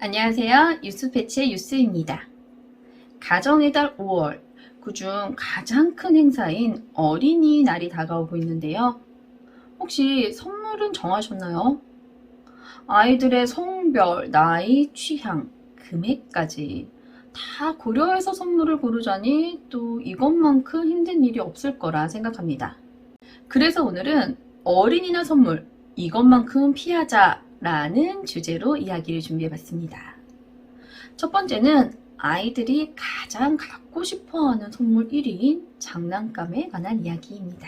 안녕하세요. 유스패치의 유스입니다. 가정의 달 5월, 그중 가장 큰 행사인 어린이날이 다가오고 있는데요. 혹시 선물은 정하셨나요? 아이들의 성별, 나이, 취향, 금액까지 다 고려해서 선물을 고르자니 또 이것만큼 힘든 일이 없을 거라 생각합니다. 그래서 오늘은 어린이날 선물, 이것만큼 피하자라는 주제로 이야기를 준비해봤습니다. 첫 번째는 아이들이 가장 갖고 싶어하는 선물 1위인 장난감에 관한 이야기입니다.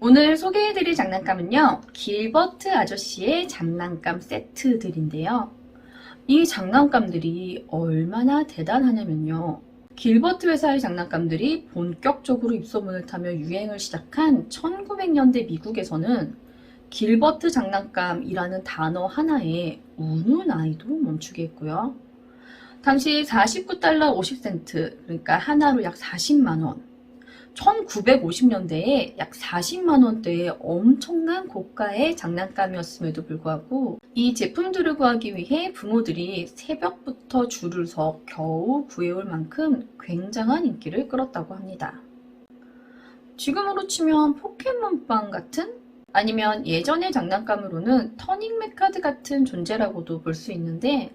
오늘 소개해드릴 장난감은요, 길버트 아저씨의 장난감 세트들인데요. 이 장난감들이 얼마나 대단하냐면요. 길버트 회사의 장난감들이 본격적으로 입소문을 타며 유행을 시작한 1900년대 미국에서는 길버트 장난감이라는 단어 하나에 우는 아이도 멈추게 했고요. 당시 49달러 50센트, 그러니까 하나로 약 40만원, 1950년대에 약 40만원대의 엄청난 고가의 장난감이었음에도 불구하고 이 제품들을 구하기 위해 부모들이 새벽부터 줄을 서 겨우 구해올 만큼 굉장한 인기를 끌었다고 합니다. 지금으로 치면 포켓몬빵 같은? 아니면 예전의 장난감으로는 터닝맥 카드 같은 존재라고도 볼 수 있는데,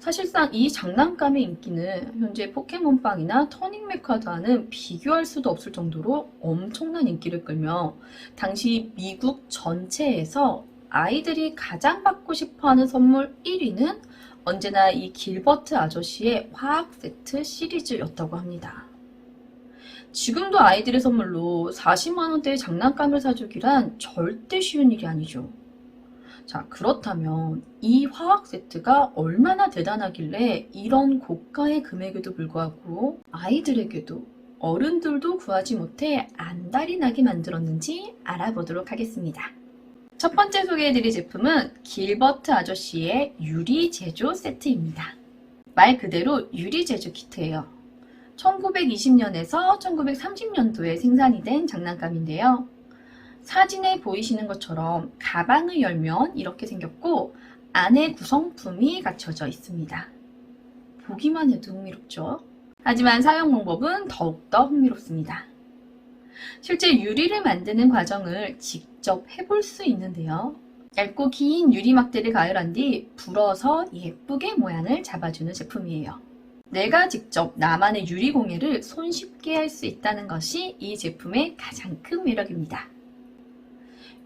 사실상 이 장난감의 인기는 현재 포켓몬빵이나 터닝맥 카드와는 비교할 수도 없을 정도로 엄청난 인기를 끌며 당시 미국 전체에서 아이들이 가장 받고 싶어하는 선물 1위는 언제나 이 길버트 아저씨의 화학 세트 시리즈였다고 합니다. 지금도 아이들의 선물로 40만원대의 장난감을 사주기란 절대 쉬운 일이 아니죠. 자, 그렇다면 이 화학 세트가 얼마나 대단하길래 이런 고가의 금액에도 불구하고 아이들에게도 어른들도 구하지 못해 안달이 나게 만들었는지 알아보도록 하겠습니다. 첫 번째 소개해드릴 제품은 길버트 아저씨의 유리 제조 세트입니다. 말 그대로 유리 제조 키트예요. 1920년에서 1930년도에 생산이 된 장난감인데요. 사진에 보이시는 것처럼 가방을 열면 이렇게 생겼고 안에 구성품이 갖춰져 있습니다. 보기만 해도 흥미롭죠? 하지만 사용 방법은 더욱더 흥미롭습니다. 실제 유리를 만드는 과정을 직접 해볼 수 있는데요. 얇고 긴 유리 막대를 가열한 뒤 불어서 예쁘게 모양을 잡아주는 제품이에요. 내가 직접 나만의 유리 공예를 손쉽게 할 수 있다는 것이 이 제품의 가장 큰 매력입니다.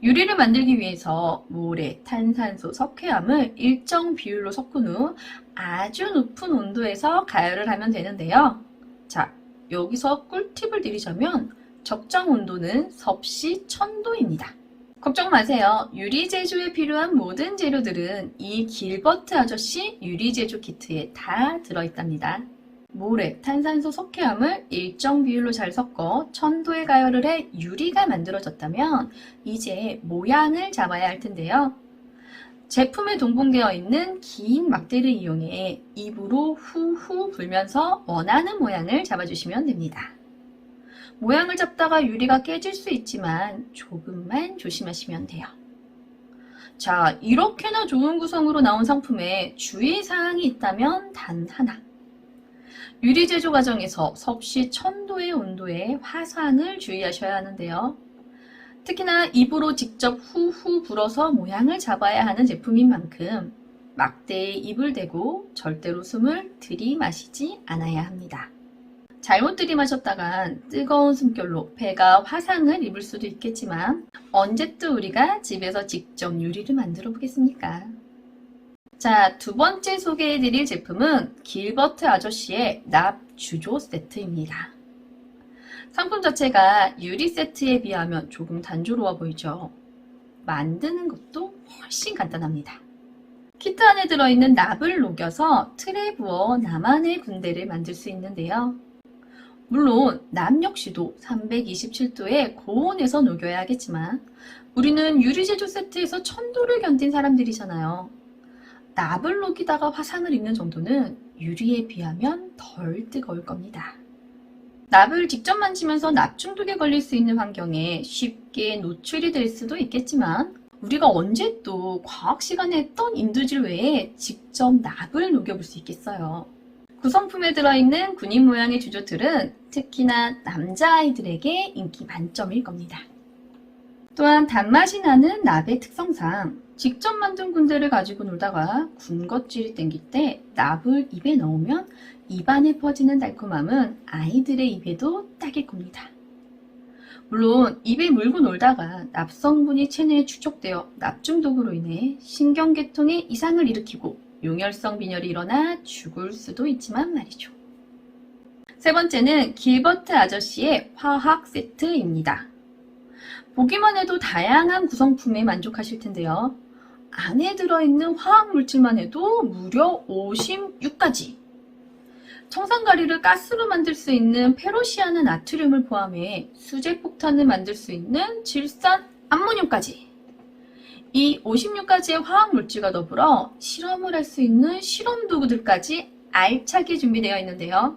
유리를 만들기 위해서 모래, 탄산소, 석회암을 일정 비율로 섞은 후 아주 높은 온도에서 가열을 하면 되는데요. 자, 여기서 꿀팁을 드리자면 적정 온도는 섭씨 1000도입니다. 걱정 마세요. 유리 제조에 필요한 모든 재료들은 이 길버트 아저씨 유리 제조 키트에 다 들어있답니다. 모래, 탄산소, 석회암을 일정 비율로 잘 섞어 1000도에 가열을 해 유리가 만들어졌다면 이제 모양을 잡아야 할 텐데요. 제품에 동봉되어 있는 긴 막대를 이용해 입으로 후후 불면서 원하는 모양을 잡아주시면 됩니다. 모양을 잡다가 유리가 깨질 수 있지만 조금만 조심하시면 돼요. 자, 이렇게나 좋은 구성으로 나온 상품에 주의사항이 있다면 단 하나. 유리 제조 과정에서 섭씨 1000도의 온도에 화상을 주의하셔야 하는데요. 특히나 입으로 직접 후후 불어서 모양을 잡아야 하는 제품인 만큼 막대에 입을 대고 절대로 숨을 들이마시지 않아야 합니다. 잘못 들이마셨다간 뜨거운 숨결로 폐가 화상을 입을 수도 있겠지만 언제 또 우리가 집에서 직접 유리를 만들어 보겠습니까? 자, 두 번째 소개해드릴 제품은 길버트 아저씨의 납 주조 세트입니다. 상품 자체가 유리 세트에 비하면 조금 단조로워 보이죠? 만드는 것도 훨씬 간단합니다. 키트 안에 들어있는 납을 녹여서 틀에 부어 나만의 군대를 만들 수 있는데요. 물론 납 역시도 327도의 고온에서 녹여야 하겠지만 우리는 유리 제조 세트에서 1000도를 견딘 사람들이잖아요. 납을 녹이다가 화상을 입는 정도는 유리에 비하면 덜 뜨거울 겁니다. 납을 직접 만지면서 납 중독에 걸릴 수 있는 환경에 쉽게 노출이 될 수도 있겠지만 우리가 언제 또 과학 시간에 했던 인두질 외에 직접 납을 녹여볼 수 있겠어요. 구성품에 들어있는 군인 모양의 주조틀은 특히나 남자아이들에게 인기 만점일 겁니다. 또한 단맛이 나는 납의 특성상 직접 만든 군대를 가지고 놀다가 군것질이 땡길 때 납을 입에 넣으면 입안에 퍼지는 달콤함은 아이들의 입에도 딱일 겁니다. 물론 입에 물고 놀다가 납성분이 체내에 축적되어 납중독으로 인해 신경계통에 이상을 일으키고 용혈성 빈혈이 일어나 죽을 수도 있지만 말이죠. 세 번째는 길버트 아저씨의 화학 세트입니다. 보기만 해도 다양한 구성품에 만족하실 텐데요. 안에 들어있는 화학 물질만 해도 무려 56가지. 청산가리를 가스로 만들 수 있는 페로시아는 나트륨을 포함해 수제 폭탄을 만들 수 있는 질산 암모늄까지. 이 56가지의 화학 물질과 더불어 실험을 할 수 있는 실험 도구들까지 알차게 준비되어 있는데요.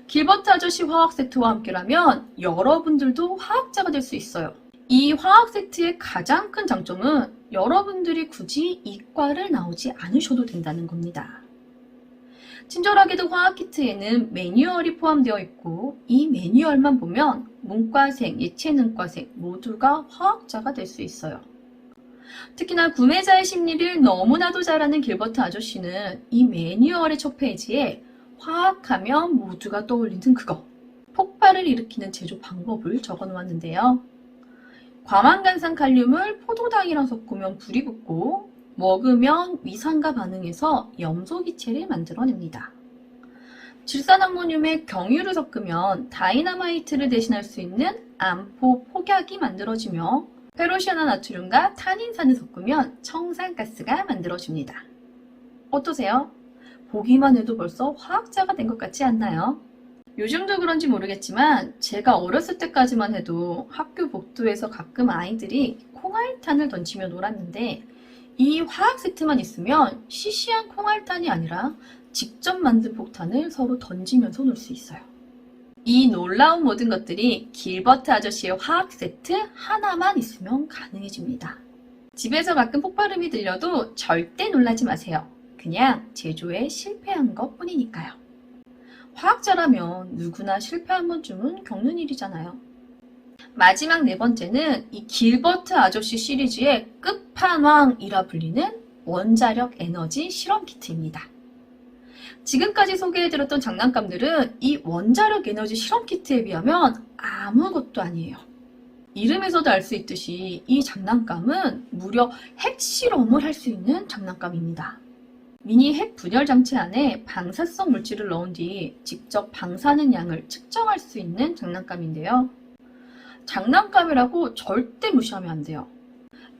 길버트 아저씨 화학 세트와 함께라면 여러분들도 화학자가 될 수 있어요. 이 화학 세트의 가장 큰 장점은 여러분들이 굳이 이과를 나오지 않으셔도 된다는 겁니다. 친절하게도 화학 키트에는 매뉴얼이 포함되어 있고 이 매뉴얼만 보면 문과생, 예체능과생 모두가 화학자가 될 수 있어요. 특히나 구매자의 심리를 너무나도 잘 아는 길버트 아저씨는 이 매뉴얼의 첫 페이지에 화학하면 모두가 떠올리는 그거, 폭발을 일으키는 제조 방법을 적어 놓았는데요. 과망간산 칼륨을 포도당이랑 섞으면 불이 붙고 먹으면 위산과 반응해서 염소기체를 만들어냅니다. 질산암모늄에 경유를 섞으면 다이너마이트를 대신할 수 있는 암포 폭약이 만들어지며 페로시아나 나트륨과 탄닌산을 섞으면 청산가스가 만들어집니다. 어떠세요? 보기만 해도 벌써 화학자가 된 것 같지 않나요? 요즘도 그런지 모르겠지만 제가 어렸을 때까지만 해도 학교 복도에서 가끔 아이들이 콩알탄을 던지며 놀았는데 이 화학 세트만 있으면 시시한 콩알탄이 아니라 직접 만든 폭탄을 서로 던지면서 놀 수 있어요. 이 놀라운 모든 것들이 길버트 아저씨의 화학 세트 하나만 있으면 가능해집니다. 집에서 가끔 폭발음이 들려도 절대 놀라지 마세요. 그냥 제조에 실패한 것 뿐이니까요. 화학자라면 누구나 실패 한 번쯤은 겪는 일이잖아요. 마지막 네 번째는 이 길버트 아저씨 시리즈의 끝판왕이라 불리는 원자력 에너지 실험 키트입니다. 지금까지 소개해드렸던 장난감들은 이 원자력 에너지 실험 키트에 비하면 아무것도 아니에요. 이름에서도 알 수 있듯이 이 장난감은 무려 핵실험을 할 수 있는 장난감입니다. 미니 핵 분열 장치 안에 방사성 물질을 넣은 뒤 직접 방사능 양을 측정할 수 있는 장난감인데요. 장난감이라고 절대 무시하면 안 돼요.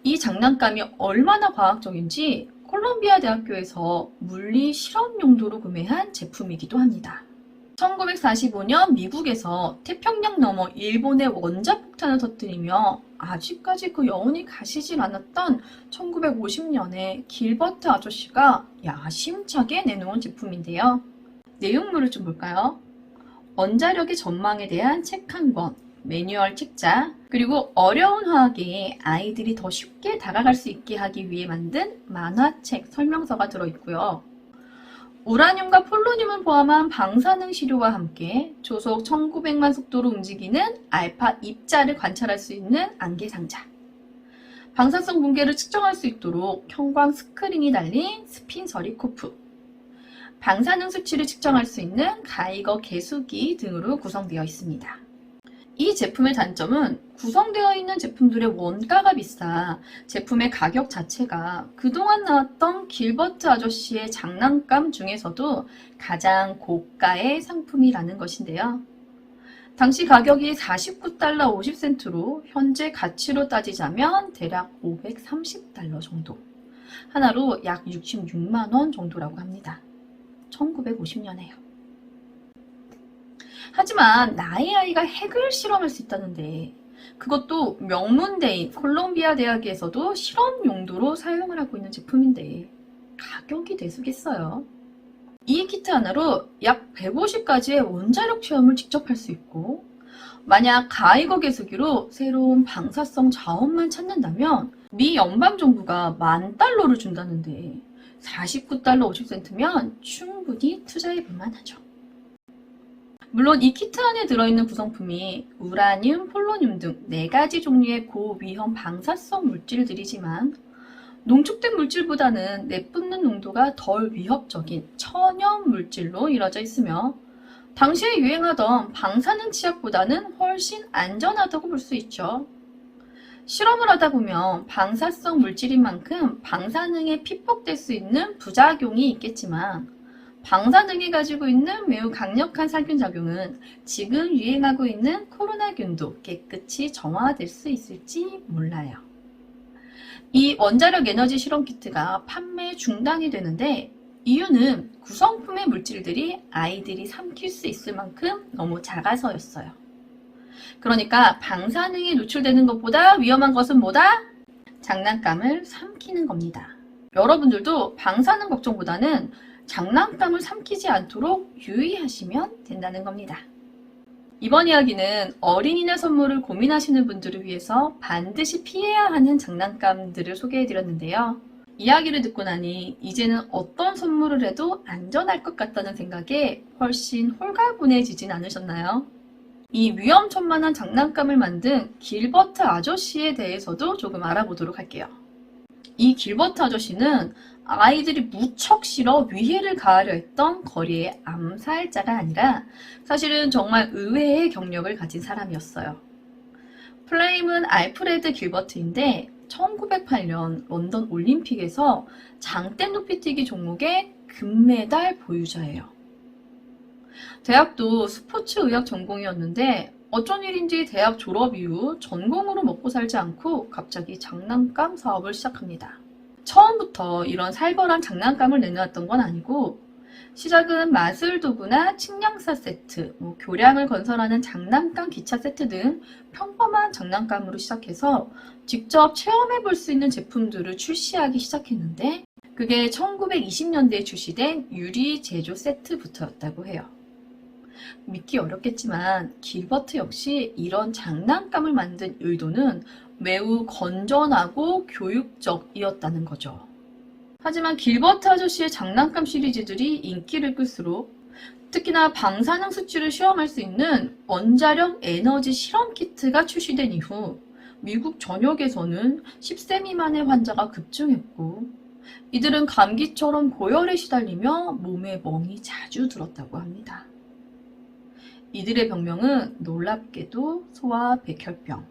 이 장난감이 얼마나 과학적인지 콜롬비아 대학교에서 물리 실험 용도로 구매한 제품이기도 합니다. 1945년 미국에서 태평양 너머 일본의 원자폭탄을 터뜨리며 아직까지 그 여운이 가시질 않았던 1950년에 길버트 아저씨가 야심차게 내놓은 제품인데요. 내용물을 좀 볼까요? 원자력의 전망에 대한 책 한 권, 매뉴얼 책자, 그리고 어려운 화학에 아이들이 더 쉽게 다가갈 수 있게 하기 위해 만든 만화책 설명서가 들어있고요. 우라늄과 폴로늄을 포함한 방사능 시료와 함께 초속 1900만 속도로 움직이는 알파 입자를 관찰할 수 있는 안개 상자, 방사성 붕괴를 측정할 수 있도록 형광 스크린이 달린 스핀서리 코프, 방사능 수치를 측정할 수 있는 가이거 계수기 등으로 구성되어 있습니다. 이 제품의 단점은 구성되어 있는 제품들의 원가가 비싸 제품의 가격 자체가 그동안 나왔던 길버트 아저씨의 장난감 중에서도 가장 고가의 상품이라는 것인데요. 당시 가격이 49달러 50센트로 현재 가치로 따지자면 대략 530달러 정도. 하나로 약 66만 원 정도라고 합니다. 1950년에요. 하지만 나의 아이가 핵을 실험할 수 있다는데 그것도 명문대인 콜롬비아 대학에서도 실험 용도로 사용을 하고 있는 제품인데 가격이 대수겠어요. 이 키트 하나로 약 150가지의 원자력 체험을 직접 할 수 있고, 만약 가이거 개수기로 새로운 방사성 자원만 찾는다면 미 연방정부가 $10,000를 준다는데 49달러 50센트면 충분히 투자해볼 만하죠. 물론 이 키트 안에 들어있는 구성품이 우라늄, 폴로늄 등 4가지 종류의 고위험 방사성 물질들이지만 농축된 물질보다는 내뿜는 농도가 덜 위협적인 천연 물질로 이루어져 있으며 당시에 유행하던 방사능 치약보다는 훨씬 안전하다고 볼 수 있죠. 실험을 하다 보면 방사성 물질인 만큼 방사능에 피폭될 수 있는 부작용이 있겠지만 방사능이 가지고 있는 매우 강력한 살균 작용은 지금 유행하고 있는 코로나균도 깨끗이 정화될 수 있을지 몰라요. 이 원자력 에너지 실험 키트가 판매 중단이 되는데 이유는 구성품의 물질들이 아이들이 삼킬 수 있을 만큼 너무 작아서였어요. 그러니까 방사능에 노출되는 것보다 위험한 것은 뭐다? 장난감을 삼키는 겁니다. 여러분들도 방사능 걱정보다는 장난감을 삼키지 않도록 유의하시면 된다는 겁니다. 이번 이야기는 어린이날 선물을 고민하시는 분들을 위해서 반드시 피해야 하는 장난감들을 소개해드렸는데요. 이야기를 듣고 나니 이제는 어떤 선물을 해도 안전할 것 같다는 생각에 훨씬 홀가분해지진 않으셨나요? 이 위험천만한 장난감을 만든 길버트 아저씨에 대해서도 조금 알아보도록 할게요. 이 길버트 아저씨는 아이들이 무척 싫어 위해를 가하려 했던 거리의 암살자가 아니라 사실은 정말 의외의 경력을 가진 사람이었어요. 플레임은 알프레드 길버트인데 1908년 런던 올림픽에서 장대 높이뛰기 종목의 금메달 보유자예요. 대학도 스포츠의학 전공이었는데 어쩐 일인지 대학 졸업 이후 전공으로 먹고 살지 않고 갑자기 장난감 사업을 시작합니다. 처음부터 이런 살벌한 장난감을 내놓았던 건 아니고 시작은 마술도구나 측량사 세트, 교량을 건설하는 장난감 기차 세트 등 평범한 장난감으로 시작해서 직접 체험해 볼 수 있는 제품들을 출시하기 시작했는데 그게 1920년대에 출시된 유리 제조 세트부터였다고 해요. 믿기 어렵겠지만 길버트 역시 이런 장난감을 만든 의도는 매우 건전하고 교육적이었다는 거죠. 하지만 길버트 아저씨의 장난감 시리즈들이 인기를 끌수록 특히나 방사능 수치를 시험할 수 있는 원자력 에너지 실험 키트가 출시된 이후 미국 전역에서는 10세 미만의 환자가 급증했고 이들은 감기처럼 고열에 시달리며 몸에 멍이 자주 들었다고 합니다. 이들의 병명은 놀랍게도 소아백혈병.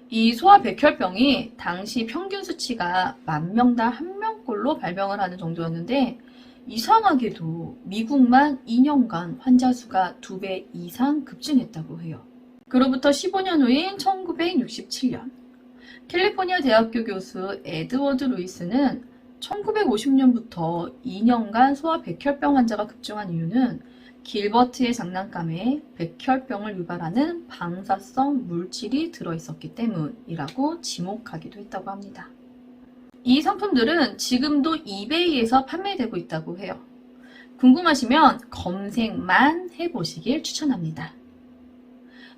이 소아백혈병이 당시 평균 수치가 10,000명당 1명꼴로 발병을 하는 정도였는데 이상하게도 미국만 2년간 환자 수가 2배 이상 급증했다고 해요. 그로부터 15년 후인 1967년 캘리포니아 대학교 교수 에드워드 루이스는 1950년부터 2년간 소아백혈병 환자가 급증한 이유는 길버트의 장난감에 백혈병을 유발하는 방사성 물질이 들어있었기 때문이라고 지목하기도 했다고 합니다. 이 상품들은 지금도 이베이에서 판매되고 있다고 해요. 궁금하시면 검색만 해보시길 추천합니다.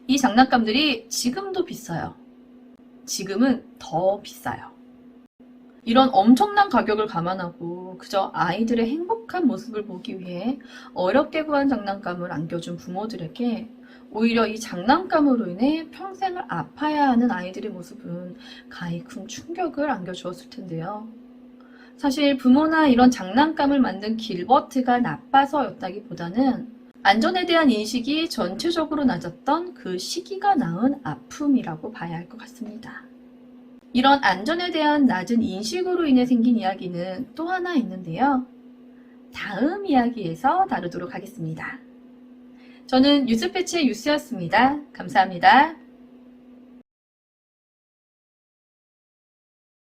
이 장난감들이 지금도 비싸요. 지금은 더 비싸요. 이런 엄청난 가격을 감안하고 그저 아이들의 행복한 모습을 보기 위해 어렵게 구한 장난감을 안겨준 부모들에게 오히려 이 장난감으로 인해 평생을 아파야 하는 아이들의 모습은 가히 큰 충격을 안겨주었을 텐데요. 사실 부모나 이런 장난감을 만든 길버트가 나빠서였다기보다는 안전에 대한 인식이 전체적으로 낮았던 그 시기가 낳은 아픔이라고 봐야 할 것 같습니다. 이런 안전에 대한 낮은 인식으로 인해 생긴 이야기는 또 하나 있는데요. 다음 이야기에서 다루도록 하겠습니다. 저는 뉴스패치의 유스였습니다. 감사합니다.